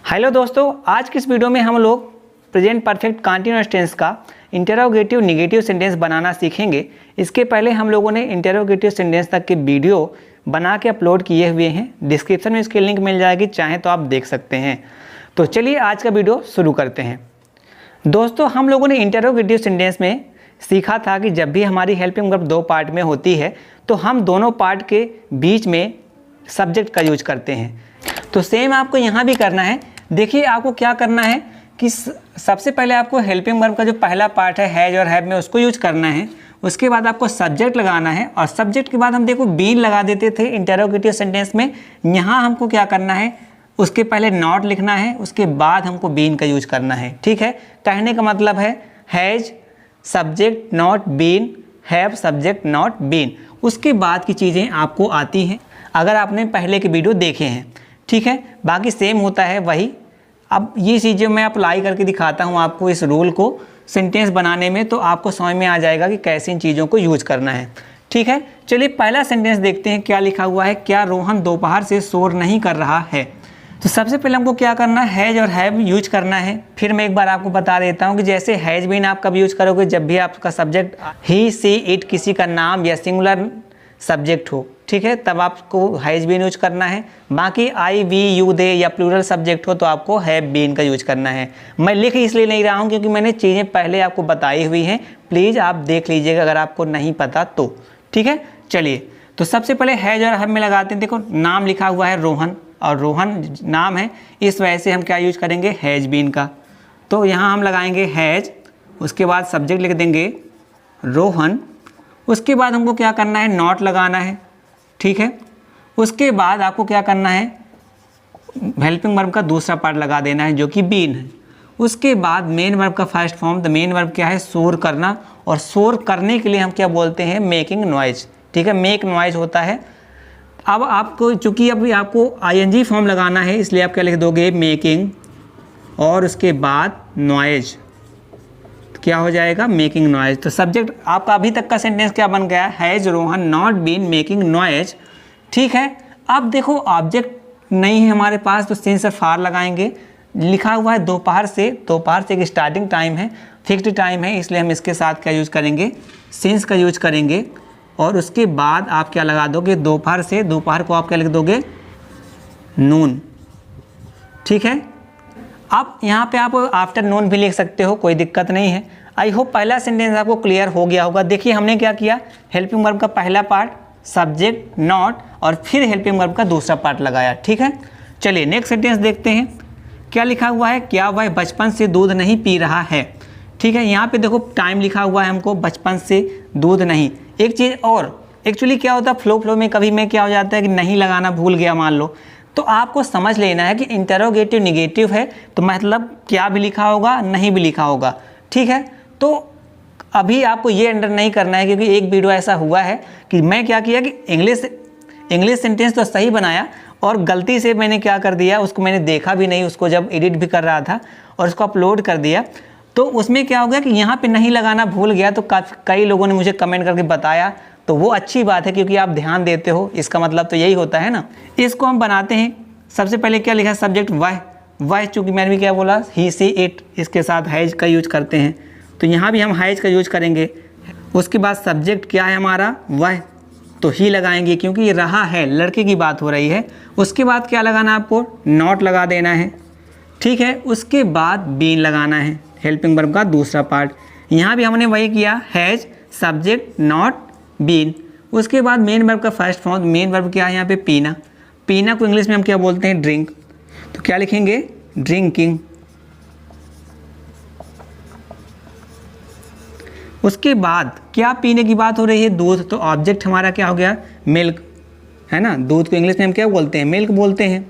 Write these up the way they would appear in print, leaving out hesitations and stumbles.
Hello दोस्तों, आज की इस वीडियो में हम लोग प्रेजेंट परफेक्ट कंटीन्यूअस टेंस का इंटरोगेटिव नेगेटिव सेंटेंस बनाना सीखेंगे। इसके पहले हम लोगों ने इंटरोगेटिव सेंटेंस तक के वीडियो बना के अपलोड किए हुए हैं। डिस्क्रिप्शन में इसकी लिंक मिल जाएगी, चाहें तो आप देख सकते हैं। तो चलिए आज का वीडियो शुरू करते हैं। दोस्तों, हम लोगों ने इंटरोगेटिव सेंटेंस में सीखा था कि जब भी हमारी हेल्पिंग वर्ब दो पार्ट में होती है तो हम दोनों पार्ट के बीच में सब्जेक्ट का यूज करते हैं। तो सेम आपको यहाँ भी करना है। देखिए, आपको क्या करना है कि सबसे पहले आपको हेल्पिंग वर्ब का जो पहला पार्ट है हैज और हैव में, उसको यूज करना है। उसके बाद आपको सब्जेक्ट लगाना है और सब्जेक्ट के बाद हम देखो बीन लगा देते थे इंटरोगेटिव सेंटेंस में। यहाँ हमको क्या करना है, उसके पहले नॉट लिखना है, उसके बाद हमको बीन का यूज करना है। ठीक है, कहने का मतलब है has subject not been, have subject not been. उसके बाद की चीज़ें आपको आती हैं अगर आपने पहले के वीडियो देखे हैं। ठीक है, बाकी सेम होता है वही। अब ये चीज़ें मैं अप्लाई करके दिखाता हूँ आपको इस रूल को सेंटेंस बनाने में, तो आपको समझ में आ जाएगा कि कैसे इन चीज़ों को यूज करना है। ठीक है, चलिए पहला सेंटेंस देखते हैं क्या लिखा हुआ है। क्या रोहन दोपहर से शोर नहीं कर रहा है? तो सबसे पहले हमको क्या करना है, हैज और हैव यूज करना है। फिर मैं एक बार आपको बता देता हूँ कि जैसे हैज बीन आप कब यूज करोगे, जब भी आपका सब्जेक्ट ही सी इट किसी का नाम या सिंगुलर सब्जेक्ट हो। ठीक है, तब आपको हैज बीन यूज करना है। बाकी आई वी यू दे या प्लूरल सब्जेक्ट हो तो आपको हैव बीन का यूज करना है। मैं लिख इसलिए नहीं रहा हूँ क्योंकि मैंने चीज़ें पहले आपको बताई हुई हैं। प्लीज़ आप देख लीजिएगा अगर आपको नहीं पता तो। ठीक है, चलिए तो सबसे पहले हैज और हैव में लगाते हैं। देखो, नाम लिखा हुआ है रोहन और रोहन नाम है, इस वजह से हम क्या यूज करेंगे, हैज बीन का। तो यहाँ हम लगाएंगे हैज, उसके बाद सब्जेक्ट लिख देंगे रोहन। उसके बाद हमको क्या करना है, नॉट लगाना है। ठीक है, उसके बाद आपको क्या करना है, हेल्पिंग वर्ब का दूसरा पार्ट लगा देना है जो कि बीन है। उसके बाद मेन वर्ब का first form. The main verb क्या है, शोर करना, और शोर करने के लिए हम क्या बोलते हैं, मेकिंग नॉइज। ठीक है, मेक नॉइज होता है। अब आपको चूंकि अभी आपको आईएनजी फॉर्म लगाना है, इसलिए आप क्या लिख दोगे, मेकिंग, और उसके बाद नॉइज क्या हो जाएगा, मेकिंग नॉइज। तो सब्जेक्ट आपका अभी तक का सेंटेंस क्या बन गया, has Rohan not been making noise. ठीक है, अब देखो ऑब्जेक्ट नहीं है हमारे पास तो सिंस और फार लगाएंगे। लिखा हुआ है दोपहर से, दोपहर से एक स्टार्टिंग टाइम है, फिक्स्ड टाइम है, इसलिए हम इसके साथ क्या यूज करेंगे, सिंस का यूज करेंगे। और उसके बाद आप क्या लगा दोगे, दोपहर से, दोपहर को आप क्या लिख दोगे, नून। ठीक है, अब यहाँ पे आप आफ्टरनून भी लिख सकते हो, कोई दिक्कत नहीं है। आई होप पहला सेंटेंस आपको क्लियर हो गया होगा। देखिए हमने क्या किया, हेल्पिंग वर्ब का पहला पार्ट सब्जेक्ट नॉट और फिर हेल्पिंग वर्ब का दूसरा पार्ट लगाया। ठीक है, चलिए नेक्स्ट सेंटेंस देखते हैं क्या लिखा हुआ है। क्या वह बचपन से दूध नहीं पी रहा है? ठीक है, यहाँ पे देखो टाइम लिखा हुआ है हमको, बचपन से दूध नहीं। एक चीज़ और, एक्चुअली क्या होता है फ्लो में कभी में क्या हो जाता है कि नहीं लगाना भूल गया मान लो, तो आपको समझ लेना है कि इंटरोगेटिव नेगेटिव है तो मतलब क्या भी लिखा होगा, नहीं भी लिखा होगा। ठीक है, तो अभी आपको ये अंडर नहीं करना है क्योंकि एक वीडियो ऐसा हुआ है कि मैं क्या किया कि इंग्लिश सेंटेंस तो सही बनाया और गलती से मैंने क्या कर दिया, उसको मैंने देखा भी नहीं, उसको जब एडिट भी कर रहा था और उसको अपलोड कर दिया, तो उसमें क्या हो गया कि यहाँ पे नहीं लगाना भूल गया। तो कई लोगों ने मुझे कमेंट करके बताया, तो वो अच्छी बात है क्योंकि आप ध्यान देते हो, इसका मतलब तो यही होता है ना। इसको हम बनाते हैं। सबसे पहले क्या लिखा, सब्जेक्ट वह, चूँकि मैंने भी क्या बोला, ही सी इट, इसके साथ हैज का यूज करते हैं, तो यहाँ भी हम हैज का यूज करेंगे। उसके बाद सब्जेक्ट क्या है हमारा, वह, तो ही लगाएंगे क्योंकि ये रहा है, लड़के की बात हो रही है। उसके बाद क्या लगाना, आपको नॉट लगा देना है। ठीक है, उसके बाद बीन लगाना है, हेल्पिंग वर्ब का दूसरा पार्ट। यहाँ भी हमने वही किया, हैज सब्जेक्ट नॉट बीन। उसके बाद मेन वर्ब का फर्स्ट फॉर्म। मेन वर्ब क्या है यहाँ पे, पीना। पीना को इंग्लिश में हम क्या बोलते हैं, ड्रिंक, तो क्या लिखेंगे, ड्रिंकिंग। उसके बाद क्या पीने की बात हो रही है, दूध, तो ऑब्जेक्ट हमारा क्या हो गया, मिल्क, है ना। दूध को इंग्लिश में हम क्या बोलते हैं, मिल्क बोलते हैं,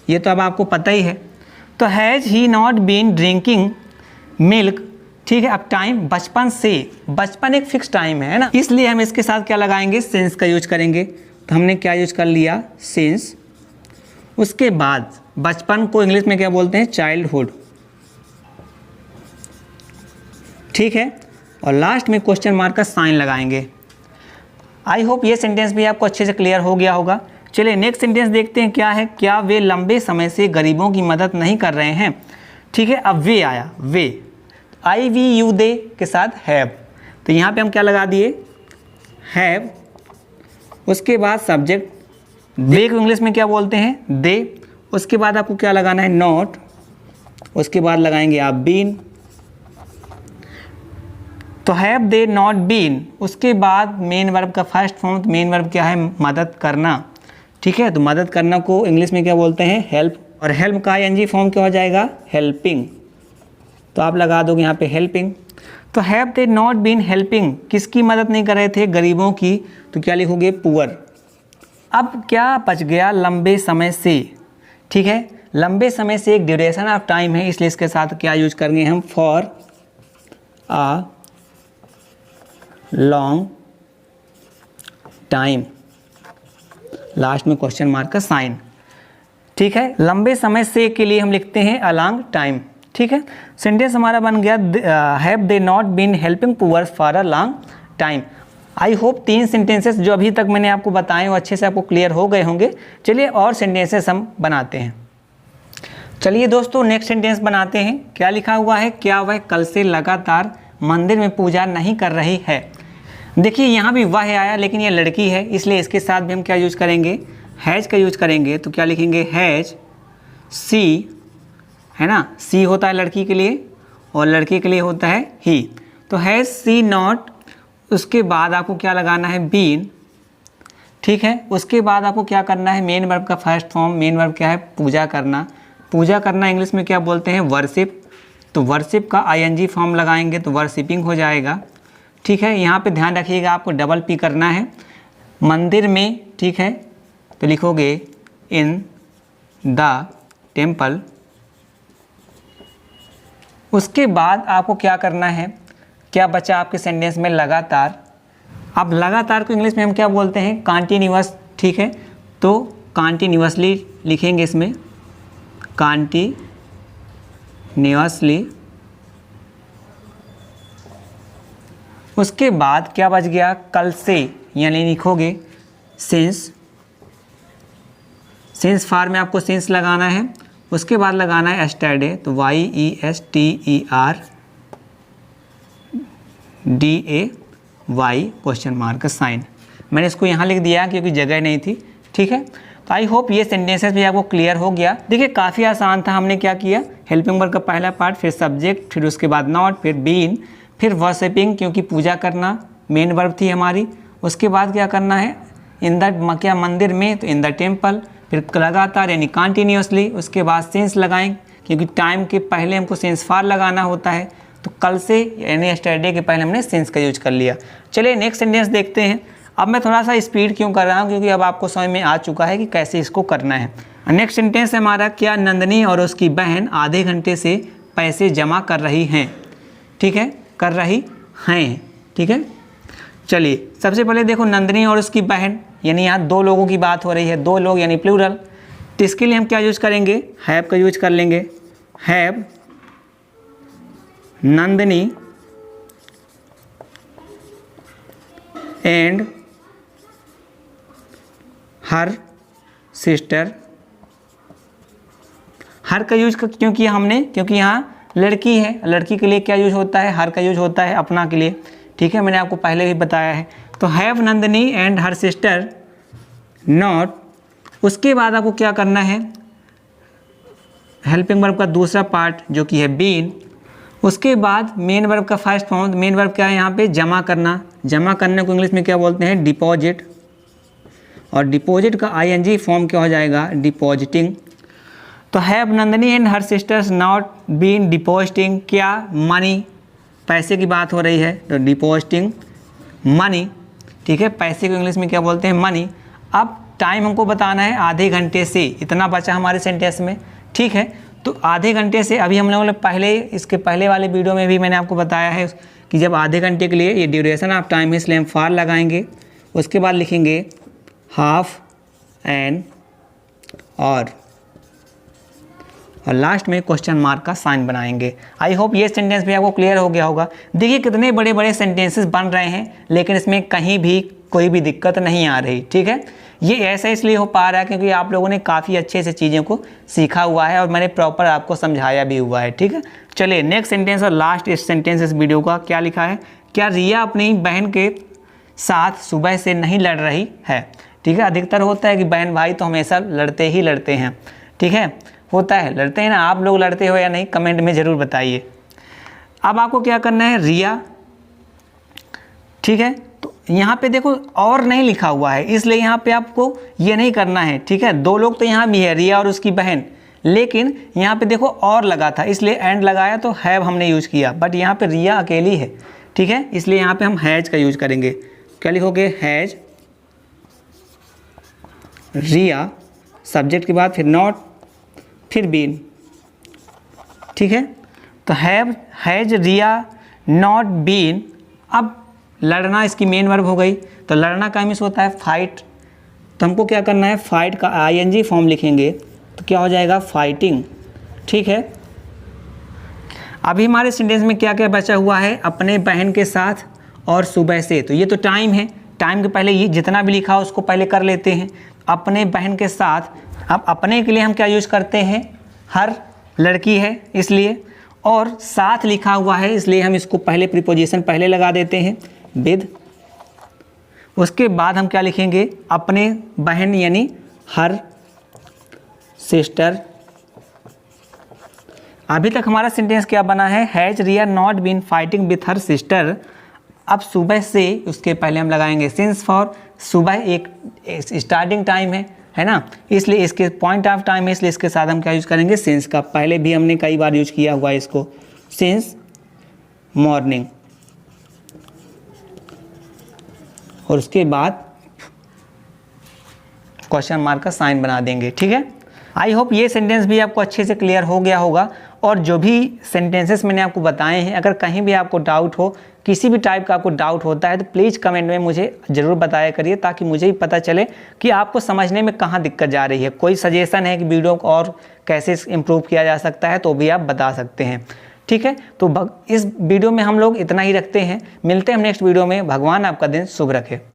ये तो अब आपको पता ही है। तो has he not been drinking milk. ठीक है, अब टाइम बचपन से, बचपन एक फिक्स टाइम है ना, इसलिए हम इसके साथ क्या लगाएंगे, सिंस का यूज करेंगे। तो हमने क्या यूज कर लिया, सिंस। उसके बाद बचपन को इंग्लिश में क्या बोलते हैं, चाइल्डहुड। ठीक है, और लास्ट में क्वेश्चन मार्क का साइन लगाएंगे। आई होप ये सेंटेंस भी आपको अच्छे से क्लियर हो गया होगा। चलिए नेक्स्ट सेंटेंस देखते हैं क्या है। क्या वे लंबे समय से गरीबों की मदद नहीं कर रहे हैं। ठीक है, अब वे आया, वे आई वी यू दे के साथ हैव, तो यहाँ पे हम क्या लगा दिए, हैव, उसके बाद सब्जेक्ट, दे को इंग्लिश में क्या बोलते हैं, दे, उसके बाद आपको क्या लगाना है, नॉट, उसके बाद लगाएंगे आप बीन, तो हैव दे नॉट बीन, उसके बाद मेन वर्ब का फर्स्ट फॉर्म, तो मेन वर्ब क्या है, मदद करना। ठीक है, तो मदद करना को इंग्लिश में क्या बोलते हैं, हेल्प, और हेल्प का आईएनजी फॉर्म क्या हो जाएगा, हेल्पिंग, तो आप लगा दोगे यहाँ पे हेल्पिंग। तो have they not been helping, किसकी मदद नहीं कर रहे थे, गरीबों की, तो क्या लिखोगे, पुअर। अब क्या बच गया, लंबे समय से। ठीक है, लंबे समय से एक ड्यूरेशन ऑफ टाइम है, इसलिए इसके साथ क्या यूज करेंगे हम, for a long time, last में क्वेश्चन मार्क का साइन। ठीक है, लंबे समय से के लिए हम लिखते हैं अ लॉन्ग टाइम। ठीक है, सेंटेंस हमारा बन गया, have they not been helping poor for a long time. I hope 3 sentences जो अभी तक मैंने आपको बताए वो अच्छे से आपको क्लियर हो गए होंगे। चलिए और सेंटेंसेस हम बनाते हैं। चलिए दोस्तों नेक्स्ट सेंटेंस बनाते हैं। क्या लिखा हुआ है, क्या वह कल से लगातार मंदिर में पूजा नहीं कर रही है। देखिए यहाँ भी वह आया, लेकिन ये लड़की है, इसलिए इसके साथ भी हम क्या यूज करेंगे, हैज का यूज करेंगे। तो क्या लिखेंगे, हैज सी, है ना, सी होता है लड़की के लिए और लड़के के लिए होता है ही, तो हैज सी नॉट, उसके बाद आपको क्या लगाना है, बीन। ठीक है, उसके बाद आपको क्या करना है, मेन वर्ब का फर्स्ट फॉर्म, मेन वर्ब क्या है, पूजा करना। पूजा करना इंग्लिश में क्या बोलते हैं, वर्शिप, तो वर्शिप का आईएनजी फॉर्म लगाएंगे तो वर्शिपिंग हो जाएगा। ठीक है, यहाँ पे ध्यान रखिएगा आपको डबल पी करना है, मंदिर में। ठीक है, तो लिखोगे इन द टेम्पल। उसके बाद आपको क्या करना है, क्या बचा आपके सेंटेंस में, लगातार। अब लगातार को इंग्लिश में हम क्या बोलते हैं, कॉन्टिन्यूअस। ठीक है, तो कॉन्टिन्यूअसली लिखेंगे इसमें, कॉन्टिन्यूअसली। उसके बाद क्या बच गया, कल से, यानी लिखोगे सिंस। सिंस फार में आपको सिंस लगाना है, उसके बाद लगाना है एस्टरडे, तो YESTERDAY क्वेश्चन मार्क का साइन। मैंने इसको यहाँ लिख दिया क्योंकि जगह नहीं थी। ठीक है, तो आई होप ये सेंटेंसेस भी आपको क्लियर हो गया। देखिए काफ़ी आसान था, हमने क्या किया, हेल्पिंग वर्ब का पहला पार्ट, फिर सब्जेक्ट, फिर उसके बाद नॉट, फिर बीन, फिर वर्शिपिंग क्योंकि पूजा करना मेन वर्ब थी हमारी। उसके बाद क्या करना है, इन द क्या मंदिर में, तो इन द टेम्पल, फिर लगातार यानी कॉन्टीन्यूसली। उसके बाद सेंस लगाएं क्योंकि टाइम के पहले हमको सेंस फार लगाना होता है, तो कल से यानी एस्टरडे के पहले हमने सेंस का यूज कर लिया। चलिए नेक्स्ट सेंटेंस देखते हैं। अब मैं थोड़ा सा स्पीड क्यों कर रहा हूँ, क्योंकि अब आपको समझ में आ चुका है कि कैसे इसको करना है। नेक्स्ट सेंटेंस है हमारा, क्या नंदनी और उसकी बहन आधे घंटे से पैसे जमा कर रही हैं। ठीक है, कर रही हैं। ठीक है, चलिए सबसे पहले देखो नंदनी और उसकी बहन, यानी यहाँ 2 लोगों की बात हो रही है, 2 लोग यानी प्लूरल। तो इसके लिए हम क्या यूज करेंगे, हैव का यूज कर लेंगे। Have Nandini and her sister. Her का यूज क्यों किया हमने, क्योंकि यहाँ लड़की है, लड़की के लिए क्या यूज होता है, हर का यूज होता है अपना के लिए। ठीक है, मैंने आपको पहले भी बताया है। तो have Nandini and her sister not. उसके बाद आपको क्या करना है, हेल्पिंग वर्ब का दूसरा पार्ट जो कि है बीन। उसके बाद मेन वर्ब का फर्स्ट फॉर्म, मेन वर्ब क्या है यहाँ पे, जमा करना। जमा करने को इंग्लिश में क्या बोलते हैं, डिपॉजिट, और डिपॉजिट का आईएनजी फॉर्म क्या हो जाएगा, डिपॉजिटिंग। तो have Nandini and her sisters not been depositing क्या, मनी, पैसे की बात हो रही है, तो डिपॉजिटिंग मनी। ठीक है, पैसे को इंग्लिश में क्या बोलते हैं, मनी। अब टाइम हमको बताना है आधे घंटे से, इतना बचा हमारे सेंटेंस में। ठीक है, तो आधे घंटे से, अभी हम लोगों ने पहले इसके पहले वाले वीडियो में भी मैंने आपको बताया है कि जब आधे घंटे के लिए ये ड्यूरेशन ऑफ टाइम है, इसलिए हम फार लगाएंगे। उसके बाद लिखेंगे हाफ एन और लास्ट में क्वेश्चन मार्क का साइन बनाएंगे। आई होप ये सेंटेंस भी आपको क्लियर हो गया होगा। देखिए कितने बड़े बड़े सेंटेंसेस बन रहे हैं, लेकिन इसमें कहीं भी कोई भी दिक्कत नहीं आ रही। ठीक है, ये ऐसा इसलिए हो पा रहा है क्योंकि आप लोगों ने काफ़ी अच्छे से चीज़ों को सीखा हुआ है और मैंने प्रॉपर आपको समझाया भी हुआ है। ठीक है, चलिए नेक्स्ट सेंटेंस और लास्ट सेंटेंस इस वीडियो का क्या लिखा है। क्या रिया अपनी बहन के साथ सुबह से नहीं लड़ रही है। ठीक है, अधिकतर होता है कि बहन भाई तो हमेशा लड़ते ही लड़ते हैं। ठीक है, होता है, लड़ते हैं ना। आप लोग लड़ते हो या नहीं, कमेंट में ज़रूर बताइए। अब आपको क्या करना है, रिया, ठीक है, तो यहाँ पे देखो और नहीं लिखा हुआ है, इसलिए यहाँ पे आपको ये नहीं करना है। ठीक है, दो लोग तो यहाँ भी है, रिया और उसकी बहन, लेकिन यहाँ पे देखो और लगा था, इसलिए एंड लगाया तो हैव हमने यूज़ किया, बट यहाँ पे रिया अकेली है। ठीक है, इसलिए यहाँ पे हम हैज का यूज़ करेंगे। क्या लिखोगे, हैज रिया, सब्जेक्ट के बाद फिर नॉट, फिर बीन। ठीक है, तो हैज रिया नॉट बीन। अब लड़ना इसकी मेन वर्ब हो गई, तो लड़ना का मिस होता है फाइट, तो हमको क्या करना है, फाइट का आईएनजी फॉर्म लिखेंगे तो क्या हो जाएगा, फाइटिंग। ठीक है, अभी हमारे सेंटेंस में क्या क्या बचा हुआ है, अपने बहन के साथ और सुबह से, तो ये तो टाइम है, टाइम के पहले ये जितना भी लिखा हो उसको पहले कर लेते हैं। अपने बहन के साथ, अब अपने के लिए हम क्या यूज़ करते हैं, हर लड़की है इसलिए, और साथ लिखा हुआ है इसलिए हम इसको पहले प्रीपोजिशन पहले लगा देते हैं विद। उसके बाद हम क्या लिखेंगे, अपने बहन यानी हर सिस्टर। अभी तक हमारा सेंटेंस क्या बना है, has Riya not been fighting with her sister. अब सुबह से उसके पहले हम लगाएंगे सिंस फॉर, सुबह एक स्टार्टिंग टाइम है ना, इसलिए इसके पॉइंट ऑफ टाइम है, इसलिए इसके साथ हम क्या यूज़ करेंगे, सिंस का। पहले भी हमने कई बार यूज किया हुआ है इसको, सिंस मॉर्निंग, और उसके बाद क्वेश्चन मार्क का साइन बना देंगे। ठीक है, आई होप ये सेंटेंस भी आपको अच्छे से क्लियर हो गया होगा। और जो भी सेंटेंसेस मैंने आपको बताए हैं, अगर कहीं भी आपको डाउट हो, किसी भी टाइप का आपको डाउट होता है, तो प्लीज़ कमेंट में मुझे ज़रूर बताया करिए, ताकि मुझे भी पता चले कि आपको समझने में कहाँ दिक्कत जा रही है। कोई सजेशन है कि वीडियो को और कैसे इम्प्रूव किया जा सकता है, तो भी आप बता सकते हैं। ठीक है, तो इस वीडियो में हम लोग इतना ही रखते हैं, मिलते हैं नेक्स्ट वीडियो में। भगवान आपका दिन शुभ रखे।